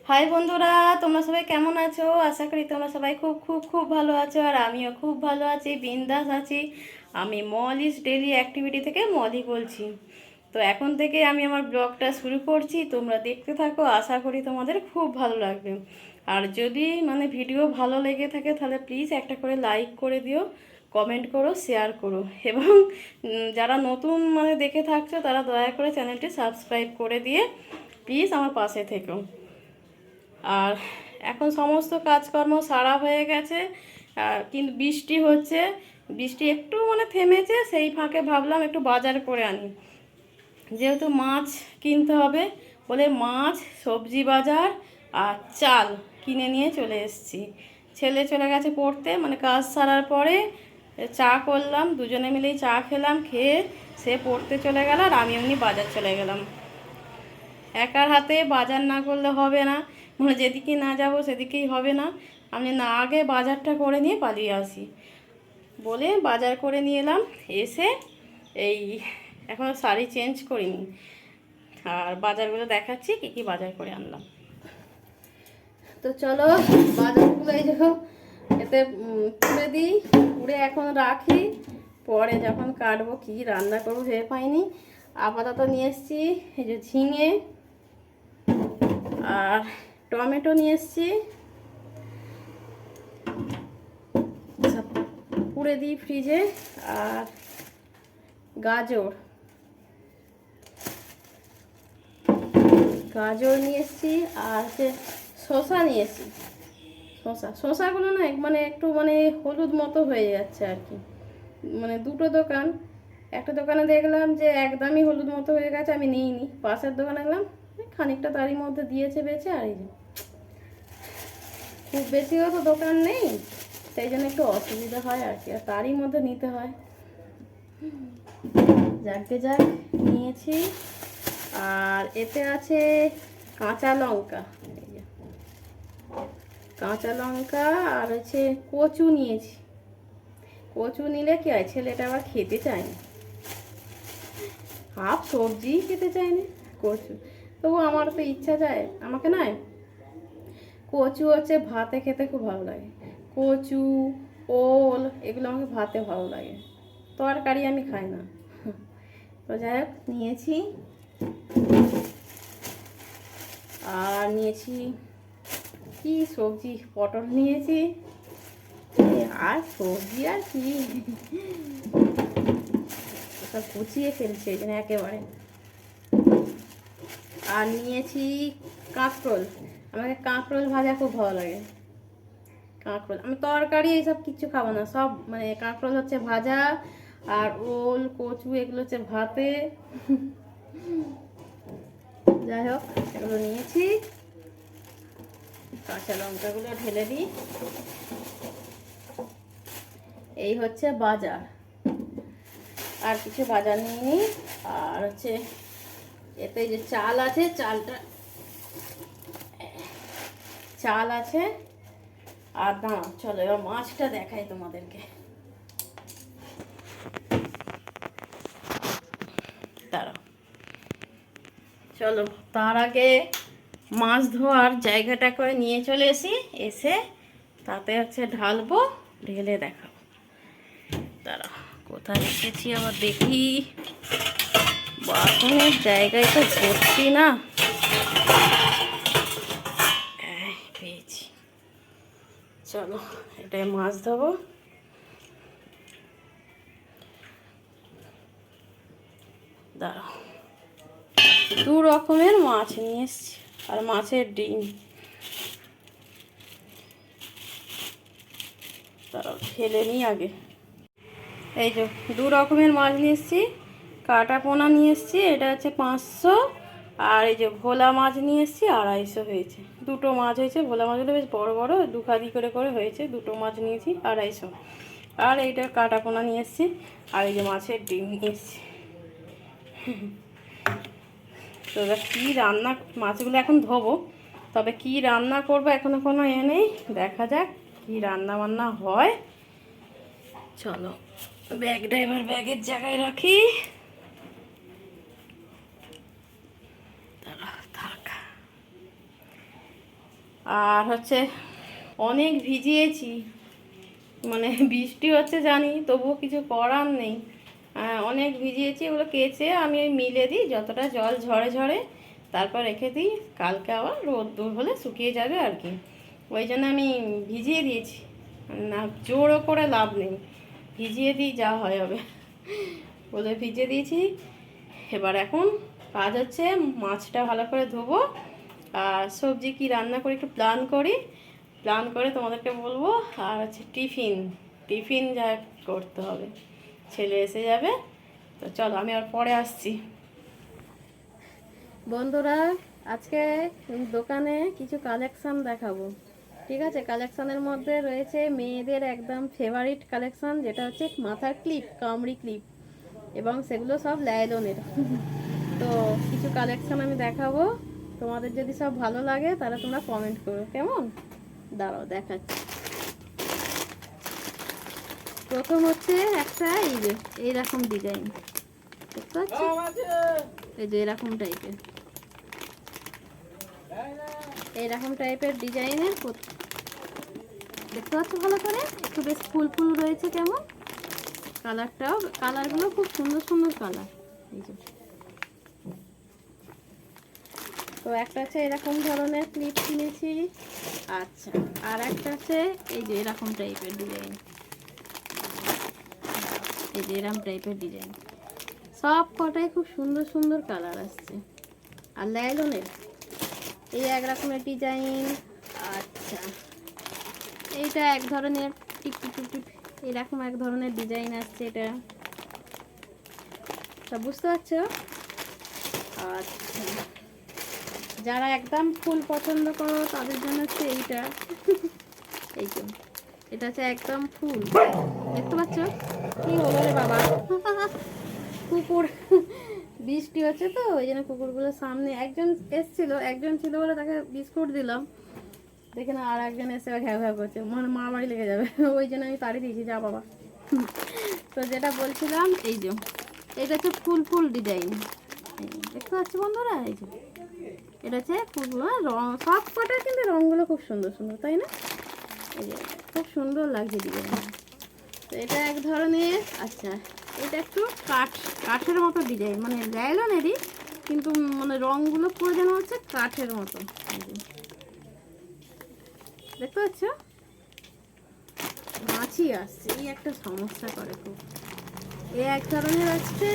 High বন্ধুরা, তোমরা সবাই কেমন আছো? আশা করি তোমরা সবাই খুব খুব খুব ভালো আছো, আর আমিও খুব ভালো আছি, বিন্দাস আছি। আমি মলিস ডেলি অ্যাক্টিভিটি থেকে মলি বলছি। তো এখন থেকে আমি আমার ব্লগটা শুরু করছি, তোমরা দেখতে থাকো, আশা করি তোমাদের খুব ভালো লাগবে। আর যদি ভিডিও ভালো লেগে থাকে তাহলে প্লিজ একটা করে লাইক করে দিও, কমেন্ট করো, শেয়ার করো, এবং যারা নতুন দেখে থাকছো তারা দয়া করে চ্যানেলটি সাবস্ক্রাইব করে দিয়ে প্লিজ আমার পাশে থেকো। আর এখন সমস্ত কাজকর্ম সারা হয়ে গেছে, কিন্তু বৃষ্টি হচ্ছে, বৃষ্টি একটু থেমেছে, সেই ফাঁকে ভাবলাম একটু বাজার করে আনি, যেহেতু মাছ কিনতে হবে বলে মাছ, সবজি বাজার আর চাল কিনে নিয়ে চলে এসেছি। ছেলে চলে গেছে পড়তে, কাজ সারার পরে চা করলাম, দুজনে মিলেই চা খেলাম, খেয়ে সে পড়তে চলে গেল আর আমি এমনি বাজার চলে গেলাম। একার হাতে বাজার না করলে হবে না, যেদিকে না যাব সেদিকেই হবে না। আমি না আগে বাজারটা করে নিয়ে পালিয়ে আসি বলে বাজার করে নিয়ে এলাম। এসে এই এখনও শাড়ি চেঞ্জ করিনি, আর বাজারগুলো দেখাচ্ছি কী কী বাজার করে আনলাম। তো চলো, বাজারগুলো এই দেখো এতে পুড়ে দিই, পুড়ে এখন রাখি, পরে যখন কাটবো কী রান্না করবো ভেবে পাইনি। আপাতত নিয়ে এসেছি এই যে ঝিঙে আর টমেটো নিয়ে এসেছি, পুড়ে দিই ফ্রিজে। আর গাজর গাজর নিয়ে এসেছি, আর হচ্ছে শসা নিয়ে এসেছি। শসাগুলো না একটু হলুদ মতো হয়ে যাচ্ছে আর কি, দুটো দোকান, একটা দোকানে দেখলাম যে একদমই হলুদ মতো হয়ে গেছে, আমি নিইনি। পাশের দোকানে দেখলাম খানিকটা তারই মধ্যে দিয়েছে বেঁচে। আর এই যে খুব বেশিও তো দোকান নেই, সেই জন্য একটু অসুবিধা হয় আর কি, আর তারই মধ্যে নিতে হয়। যাকে যাক নিয়েছি। আর এতে আছে কাঁচা লঙ্কা, আর হচ্ছে কচু নিয়েছি। কচু নিলে কি হয়, ছেলেটা আবার খেতে চায় না, হাফ সবজি খেতে চায় না, কচু। তবু আমার তো ইচ্ছা যায়, আমাকে নয়, কচু হচ্ছে ভাতে খেতে খুব ভালো লাগে। কচু, ওল এগুলো আমাকে ভাতে ভালো লাগে, তরকারি আমি খাই না। তো যাই হোক নিয়েছি। আর নিয়েছি কি সবজি, পটল নিয়েছি, আর সবজি আর কি সব কুচিয়ে ফেলছে এই জন্য একেবারে। আর নিয়েছি কাঁকরোল, আমাকে কাঁকরোল ভাজা খুব ভালো লাগে। কাঁকরোল আমি তরকারি এইসব কিছু খাবো না, সব কাঁকরোল হচ্ছে ভাজা, আর ওল কচু এগুলো হচ্ছে ভাতে। যাই হোক এগুলো নিয়েছি। কাঁচা লঙ্কাগুলো ঢেলে দিই। এই হচ্ছে বাজার, আর কিছু বাজার নিইনি। আর হচ্ছে এতে যে চাল আছে, চাল আছে। আর না চলো এবার মাছটা দেখাই তোমাদেরকে, দাঁড়াও। চলো তার আগে মাছ ধোয়ার জায়গাটা করে নিয়ে চলে এসে তাতে হচ্ছে ঢালবো, ঢেলে দেখাবো। দাঁড়াও কোথায় রেখেছি আবার দেখি, বাসনের জায়গায় তো ভর্তি না, পেয়েছি। চলো এটাই মাছ ধোবো। দাঁড়াও, দু রকমের মাছ নিয়ে এসছি, আর মাছের ডিম। দাঁড়াও ঢেলে নিই আগে। এই যে দু রকমের মাছ নিয়ে এসছি, কাটা পোনা নিয়ে এসছি, এটা হচ্ছে 500, আর এই যে ভোলা মাছ নিয়ে এসছি 250 হয়েছে। দুটো মাছ হয়েছে, ভোলা মাছগুলো বেশ বড় বড়, দু কাদি করে করে হয়েছে, দুটো মাছ নিয়েছি 250। আর এইটা কাটা পোনা নিয়ে এসছি, আর এই যে মাছের ডিম নিয়ে এসছি। তো এবার কী রান্না, মাছগুলো এখন ধোবো, তবে কি রান্না করবো এখনো কোনো নেই, দেখা যাক কি রান্না বান্না হয়। চলো ব্যাগটা এবার ব্যাগের জায়গায় রাখি। থাক আর হচ্ছে অনেক ভিজিয়েছি, মানে বৃষ্টি হচ্ছে জানি, তবুও কিছু করার নেই। অনেক ভিজিয়েছি, ওগুলো কেচে আমি ওই মিলে দিই, যতটা জল ঝরে ঝরে তারপর রেখে দিই, কালকে আবার রোদ্দুর হলে শুকিয়ে যাবে আর কি। ওই জন্য আমি ভিজিয়ে দিয়েছি, না জোরও করে লাভ নেই, ভিজিয়ে দিই যা হয় হবে বলে ভিজিয়ে দিয়েছি। এবার এখন কাজ হচ্ছে মাছটা ভালো করে ধোবো, আর সবজি কি রান্না করে একটু প্ল্যান করে তোমাদেরকে বলবো। আর হচ্ছে টিফিন টিফিন যা করতে হবে, ছেলে এসে যাবে। তো চলো আমি আর পরে আসছি। বন্ধুরা, আজকে দোকানে কিছু কালেকশন দেখাবো, ঠিক আছে? কালেকশনের মধ্যে রয়েছে মেয়েদের একদম ফেভারিট কালেকশন, যেটা হচ্ছে মাথার ক্লিপ, কামড়ি ক্লিপ, এবং সেগুলো সব লাইলনের তো কিছু কালেকশন আমি দেখাবো, তোমাদের যদি সব ভালো লাগে তাহলে তোমরা কমেন্ট করো, কেমন? দাঁড়াও দেখাচ্ছি। প্রথম হচ্ছে একটা এই যে এইরকম ডিজাইন, দেখতে পাচ্ছ? এই যে এরকম টাইপের, এইরকম টাইপের ডিজাইনের, দেখতে পাচ্ছ ভালো করে? একটু বেশ ফুল ফুল রয়েছে, কেমন? কালারগুলো খুব সুন্দর সুন্দর কালার। এই যে, তো একটা আছে এরকম ধরনের ক্লিপ কিনেছি। আচ্ছা, আর একটা আছে এই যে এরকম টাইপের ডিজাইন, এই যে এরকম টাইপের ডিজাইন, সব কটাই খুব সুন্দর সুন্দর কালার আসছে। আর লাইলনের এই এক রকমের ডিজাইন। আচ্ছা, এইটা এক ধরনের টিপ টিপ টিপ টিপ, এরকম এক ধরনের ডিজাইন আসছে, এটা সব বুঝতে পারছো? আচ্ছা, যারা একদম ফুল পছন্দ করো তাদের জন্য হচ্ছে এইটা এই তো, এটা হচ্ছে একদম ফুল, দেখতে পাচ্ছ? কি হলো রে বাবা কুকুর বৃষ্টি হচ্ছে তো ওই জন্য কুকুরগুলোর সামনে একজন এসছিল, একজন ছিল বলে তাকে বিস্কুট দিলাম, দেখে না আর একজন এসে ঘ্যাও ঘ্যাও করছে, মানে মারামারি লেগে যাবে ওই জন্য আমি তাড়িয়ে দিয়েছি, যা বাবা তো যেটা বলছিলাম, এই যে এটা হচ্ছে ফুল ফুল ডিজাইন, দেখতে পাচ্ছি বন্ধুরা? এই যে এটা হচ্ছে ফুল, রং সব কটা কিন্তু রঙগুলো খুব সুন্দর সুন্দর, তাই না? এই যে খুব সুন্দর লাগছে ডিজাইন। তো এটা এক ধরনের। আচ্ছা, এটা একটু কাঠের মতো ডিজাইন, মানে লাইলনেরই, কিন্তু মানে রঙগুলো পুরো যেন হচ্ছে কাঠের মতো, দেখতে পাচ্ছ? মাছি আসছে, এই একটা সমস্যা করে খুব। এই এক ধরনের আসছে,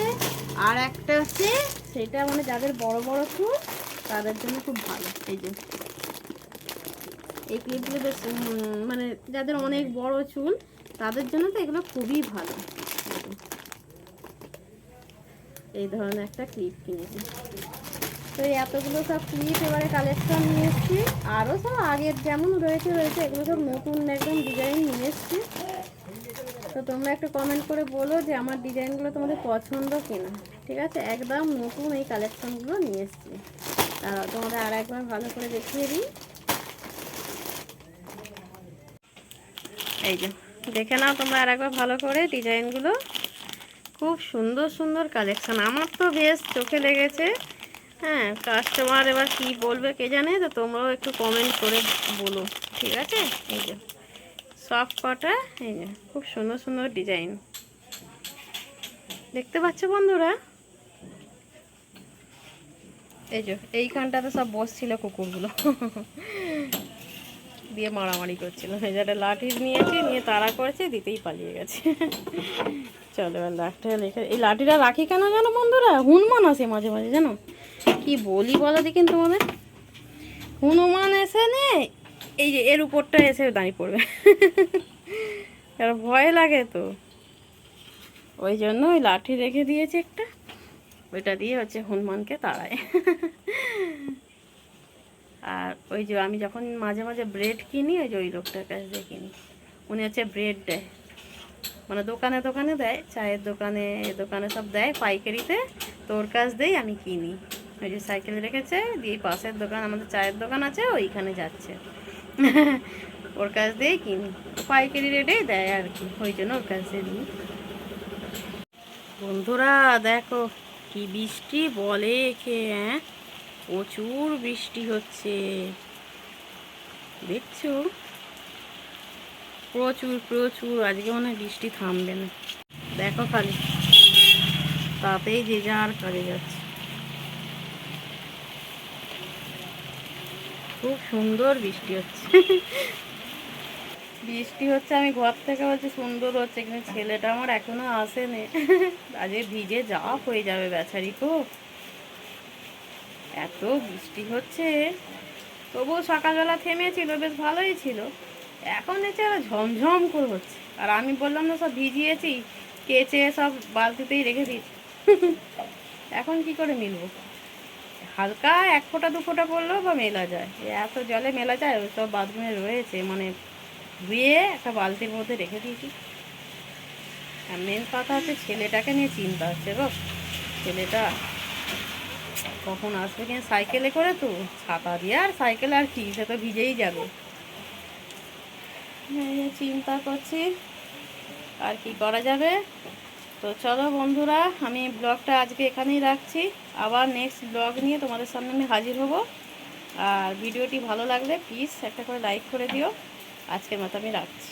আর একটা আছে সেটা মানে যাদের বড় বড় চুল তাদের জন্য খুব ভালো। এই যে এই ক্লিপগুলো বেশ মানে যাদের অনেক বড় চুল তাদের জন্য তো এগুলো খুবই ভালো। এই ধরনের একটা ক্লিপ কিনেছি। তো এই এতগুলো সব ক্লিপ এবারে কালেকশন নিয়ে এসেছি, আরও সব আগের যেমন রয়েছে এগুলো সব নতুন একদম ডিজাইন নিয়ে এসেছি। তো তোমরা একটু কমেন্ট করে বলো যে আমার ডিজাইনগুলো তোমাদের পছন্দ কিনা, ঠিক আছে? একদম নতুন এই কালেকশনগুলো নিয়ে এসেছি, তারা তোমাদের আর একবার ভালো করে দেখিয়ে দিই। এই যে দেখে নাও তোমরা আর একবার ভালো করে ডিজাইনগুলো, খুব সুন্দর সুন্দর কালেকশন, আমার তো বেশ চোখে লেগেছে। হ্যাঁ, কাস্টমার এবার কি বলবে কে জানে, তো তোমরাও একটু কমেন্ট করে বলো, ঠিক আছে? এই যে সব কটা, এই যে খুব সুন্দর সুন্দর ডিজাইন, দেখতে পাচ্ছ বন্ধুরা? এই যে এইখানটাতে সব বসছিল কুকুরগুলো দিয়ে মারামারি করছিল, এই যে একটা লাঠি নিয়েছি, নিয়ে তাড়া করেছে, দিতেই পালিয়ে গেছে চলো এবার লাঠিটা রেখে, এই লাঠিটা রাখি কেন জানো বন্ধুরা? হনুমান আসে মাঝে মাঝে, জানো কি বলি বলো দেখি তোমাদের? হনুমান এসে নে এই যে এর উপরটা এসে দাঁড়িয়ে পড়বে আর ভয় লাগে তো, ওই জন্য ওই লাঠি রেখে দিয়েছে একটা, ওইটা দিয়ে হচ্ছে হনুমানকে তাড়ায় আর ওই যে আমি যখন মাঝে মাঝে ব্রেড কিনি, ওই যে ওই লোকটার কাছ দিয়ে কিনি, উনি হচ্ছে ব্রেড দেয়, মানে দোকানে দোকানে দেয়, চায়ের দোকানে দোকানে সব দেয় পাইকারিতে, তো ওর কাছ দিয়েই আমি কিনি। ওই যে সাইকেল রেখেছে, দিয়ে পাশের দোকান, আমাদের চায়ের দোকান আছে, ওইখানে যাচ্ছে ওর কাছ দিয়েই কিনি, পাইকারি রেটেই দেয় আর কি, ওই জন্য ওর কাছ দিয়ে দিই। বন্ধুরা দেখো কি বৃষ্টি বলে কে, প্রচুর বৃষ্টি হচ্ছে, দেখছো প্রচুর প্রচুর, আজকে মনে হয় বৃষ্টি থামবে না। দেখো খালি তাতেই যে যার কাজে যাচ্ছে। খুব সুন্দর বৃষ্টি হচ্ছে। বৃষ্টি হচ্ছে, আমি ঘর থেকে বলছি সুন্দর হচ্ছে, কিন্তু ছেলেটা আমার এখনো আসেনি। আজকে ভিজে যা হয়ে যাবে বেচারি। তো এত বৃষ্টি হচ্ছে, তবুও সকালবেলা থেমেছিল, বেশ ভালোই ছিল। এখন দেখছি আবার ঝমঝম করে হচ্ছে। আর আমি বললাম না সব ভিজিয়েছি, কেচে সব বালতিতেই রেখে দিয়েছি। এখন কি করে মিলবো? হালকা এক ফোঁটা দু ফোঁটা পড়লেও বা মেলা যায়, এত জলে মেলা যায়? ওই সব বাথরুমে রয়েছে, মানে ধুয়ে একটা বালতির মধ্যে রেখে দিয়েছি। আর মেন কথা হচ্ছে ছেলেটাকে নিয়ে চিন্তা হচ্ছে গো। ছেলেটা কখন আসবে কিনা, সাইকেলে করে তো, ছাতা দিয়ে আর সাইকেলে আর কি, সে তো ভিজেই যাবে। এই যে চিন্তা করছি, আর কি করা যাবে। তো চলো বন্ধুরা, আমি ব্লগটা আজকে এখানেই রাখছি। আবার নেক্সট ব্লগ নিয়ে তোমাদের সামনে আমি হাজির হব। আর ভিডিওটি ভালো লাগলে প্লিজ একটা করে লাইক করে দিও। আজকের মতো আমি রাখছি।